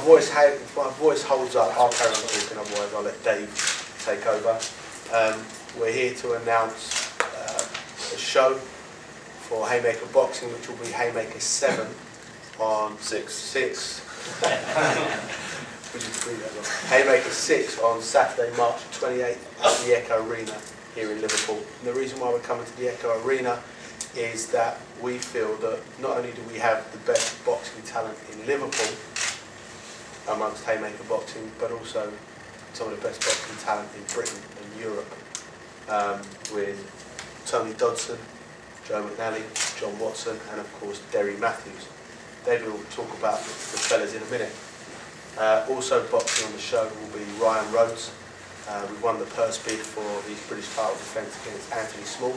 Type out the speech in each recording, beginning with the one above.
if my voice holds up, I'll carry on talking, otherwise I'll let Dave take over. We're here to announce a show for Hayemaker Boxing, which will be Hayemaker 7 on 6. Would you agree that long? Hayemaker 6 on Saturday, March 28th at the Echo Arena here in Liverpool. And the reason why we're coming to the Echo Arena is that we feel that not only do we have the best boxing talent in Liverpool amongst Hayemaker boxing, but also some of the best boxing talent in Britain and Europe, with Tony Dodson, Joe McNally, John Watson, and of course Derry Matthews. David will talk about the fellas in a minute. Also boxing on the show will be Ryan Rhodes. We won the purse bid for his British title defence against Anthony Small,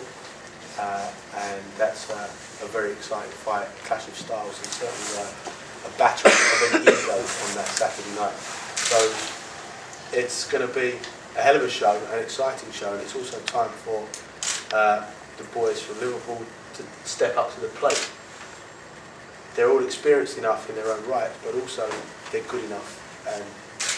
and that's a very exciting fight, a clash of styles, and certainly a battle of an ego on that Saturday night. So it's going to be a hell of a show, an exciting show, and it's also time for the boys from Liverpool to step up to the plate. They're all experienced enough in their own right, but also they're good enough. And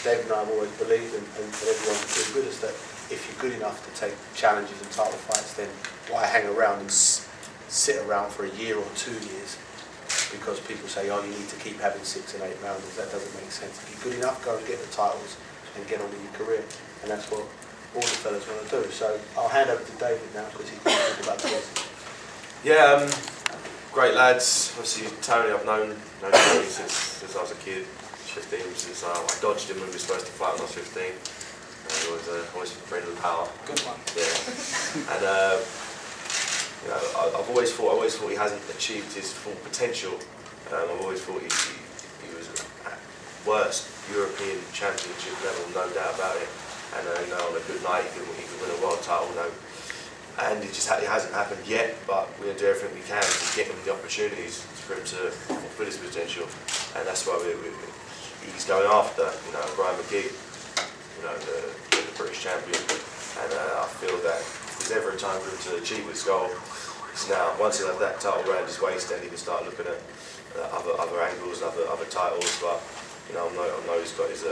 Dave and I have always believed, and everyone feels with us, that if you're good enough to take challenges and title fights, then why hang around and sit around for a year or 2 years? Because people say, oh, you need to keep having 6 and 8 rounders. That doesn't make sense. If you're good enough, go and get the titles and get on with your career. And that's what all the fellas want to do. So I'll hand over to David now, because he can talk about this. Yeah, great lads. Obviously, Tony, I've known Tony since I was a kid. 15, since I dodged him when we were supposed to fight when I was 15. He was always afraid of the power. Good one. Yeah. And you know, I've always thought he hasn't achieved his full potential. I've always thought he was at worst European Championship level, no doubt about it. And you know, on a good night, he could win a world title. No. And it hasn't happened yet, but we're going to do everything we can to get him the opportunities for him to fulfill his potential. And that's why he's going after, you know, Brian McGee, you know, the British champion. And I feel that if there's ever a time for him to achieve his goal, it's now. Once he'll have that title around his waist, then he can start looking at other angles, other titles. But you know, I know he's got his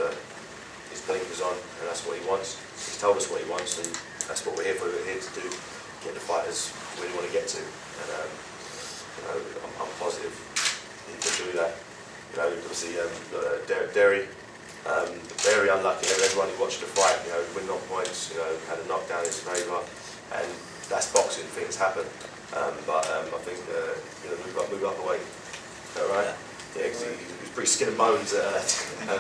blinkers on, and that's what he wants. He's told us what he wants, and that's what we're here for. We're here to do, get the fighters we really want to get to. And you know, I'm positive he can do that. You know, obviously, Derry, very unlucky. Everyone who watched the fight, you know, win on points, you know, had a knockdown in his favour, and that's boxing. Things happen, but I think you know, move up a weight. Is that right? Yeah, because he was pretty skin and bones at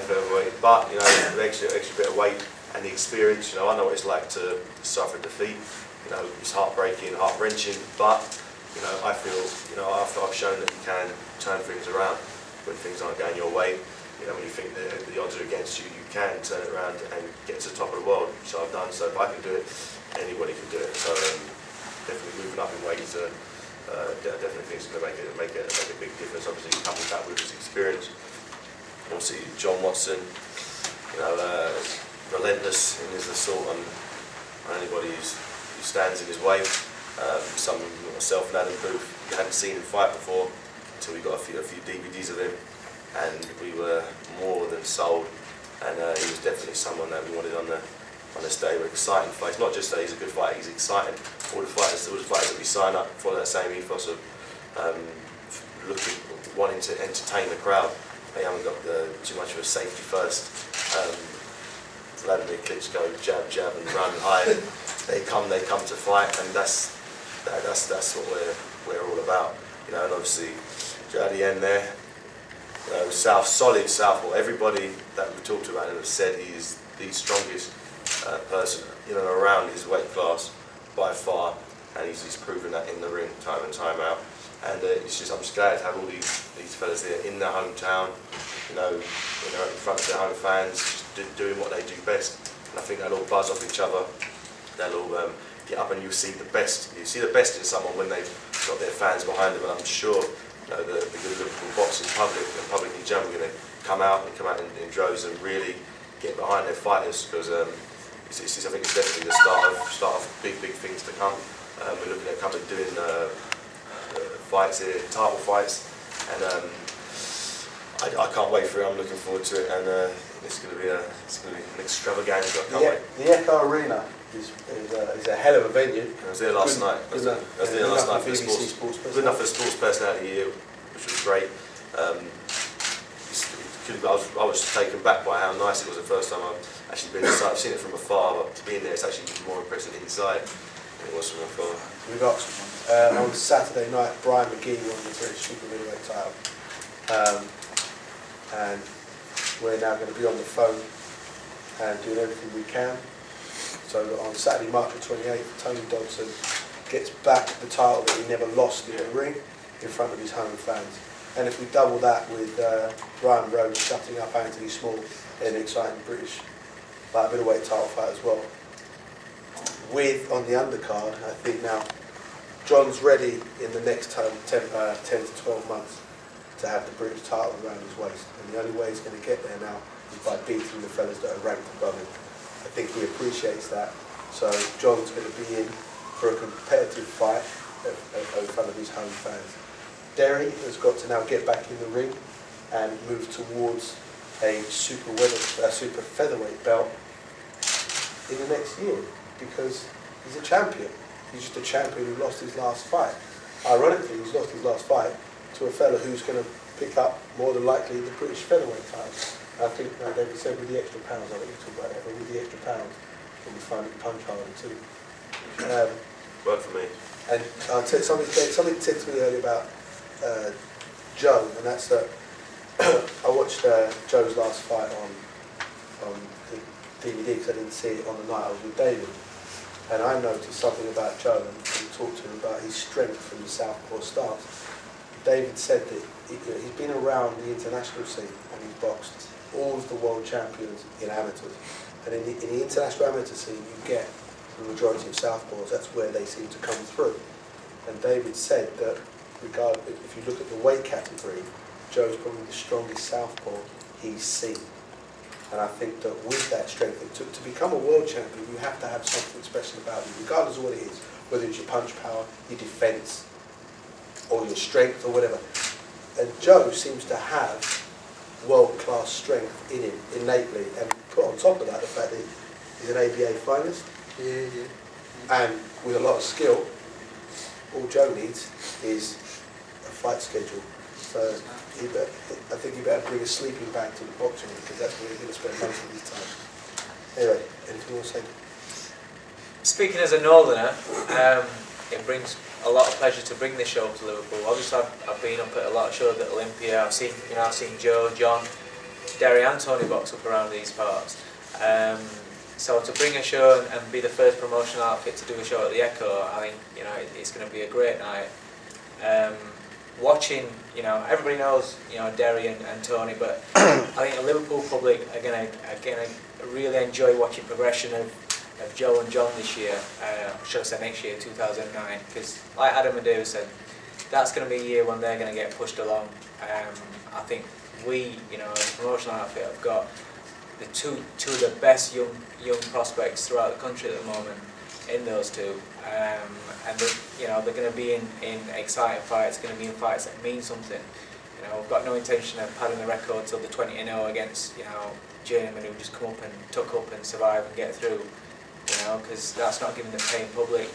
featherweight. But you know, the extra bit of weight and the experience. You know, I know what it's like to suffer defeat. You know, it's heartbreaking, heart-wrenching, but you know, I feel, you know, I've shown that you can turn things around when things aren't going your way. You know, when you think the odds are against you, you can turn it around and get to the top of the world, which I've done. So if I can do it, anybody can do it. So definitely moving up in weight is definitely think it's going to make a big difference. Obviously, coupled that with his experience. Obviously, John Watson, you know, relentless in his assault on anybody who stands in his way. Some myself and Adam Booth, we hadn't seen him fight before until we got a few DVDs of him, and we were more than sold. And he was definitely someone that we wanted on this day. We're exciting fights. Not just that he's a good fighter, he's exciting. All the fighters that we sign up for that same ethos of wanting to entertain the crowd. They haven't got too much of a safety first. Vladimir Klitschko, jab and run high. They come to fight, and that's what we're all about. You know, and obviously at the end there, you know, solid southpaw. Everybody that we talked about him has said he is the strongest person, you know, around his weight class by far, and he's proven that in the ring time and time out. And I'm just glad to have all these fellas there in their hometown, you know, when they're in front of their home fans, just doing what they do best. And I think they'll all buzz off each other. They'll all get up, and you see the best. You see the best in someone when they've got their fans behind them. And I'm sure, you know, the good Liverpool boxing public and public in general are going to come out in droves and really get behind their fighters, because I think it's definitely the start of big things to come. We're looking at doing fights here, title fights, and I can't wait for it. I'm looking forward to it, and it's going to be an extravaganza. I can't wait. The Echo Arena is a hell of a venue. I was there last night. I was there last night for the sports. Good enough for the Sports Personality of the Year, which was great. I was taken back by how nice it was the first time I've actually been inside. I've seen it from afar, but to be in there, it's actually more impressive inside than it was from afar. We got on Saturday night, Brian McGee won the British Super Middleweight title, and we're now going to be on the phone and doing everything we can. So on Saturday, March the 28th, Tony Dodson gets back the title that he never lost in the ring in front of his home fans. And if we double that with Ryan Rhodes shutting up Anthony Small in an exciting British middleweight title fight as well. With, on the undercard, I think now, John's ready in the next 10 to 12 months to have the British title around his waist. And the only way he's going to get there now is by beating the fellas that are ranked above him. I think he appreciates that. So John's going to be in for a competitive fight in front of his home fans. Derry has got to now get back in the ring and move towards a super featherweight belt in the next year, because he's a champion. He's just a champion who lost his last fight. Ironically, he's lost his last fight to a fella who's going to pick up, more than likely, the British featherweight title. I think David said with the extra pounds, I think you talk about that, but with the extra pounds, he'll be finding punch harder too. Work for me. And I'll tell you something said to me earlier about Joe, and that's that I watched Joe's last fight on the DVD because I didn't see it on the night I was with David, and I noticed something about Joe and talked to him about his strength from the southpaw stance. David said that he's been around the international scene and he's boxed all of the world champions in amateurs, and in the international amateur scene you get the majority of southpaws. That's where they seem to come through. And David said that if you look at the weight category, Joe's probably the strongest southpaw he's seen. And I think that with that strength, to become a world champion, you have to have something special about you, regardless of what it is, whether it's your punch power, your defence, or your strength, or whatever. And Joe seems to have world-class strength in him, innately, and put on top of that the fact that he's an ABA finalist, and with a lot of skill. All Joe needs is a fight schedule. So I think he better bring a sleeping bag to the boxing because that's where he's going to spend most of his time. Anyway, anything you want to say? Speaking as a northerner, it brings a lot of pleasure to bring this show to Liverpool. Obviously, I've been up at a lot of shows at Olympia. I've seen Joe, John, Derry, and Tony box up around these parts. So to bring a show and be the first promotional outfit to do a show at the Echo, I think it's going to be a great night. Watching, everybody knows Derry and Tony, but I think the Liverpool public are going to really enjoy watching progression of Joe and John this year. Should I say next year, 2009? Because like Adam and David said, that's going to be a year when they're going to get pushed along. I think we, as a promotional outfit, have got the two of the best young prospects throughout the country at the moment in those two, and they're going to be in exciting fights. Going to be in fights that mean something. We've got no intention of padding the record till the 20-0 against journeymen who just come up and tuck up and survive and get through. Because that's not giving the paying public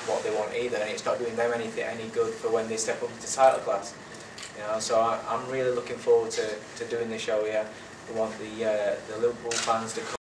what they want either, and it's not doing them any good for when they step up into title class. So I'm really looking forward to doing this show here. We want the Liverpool fans to come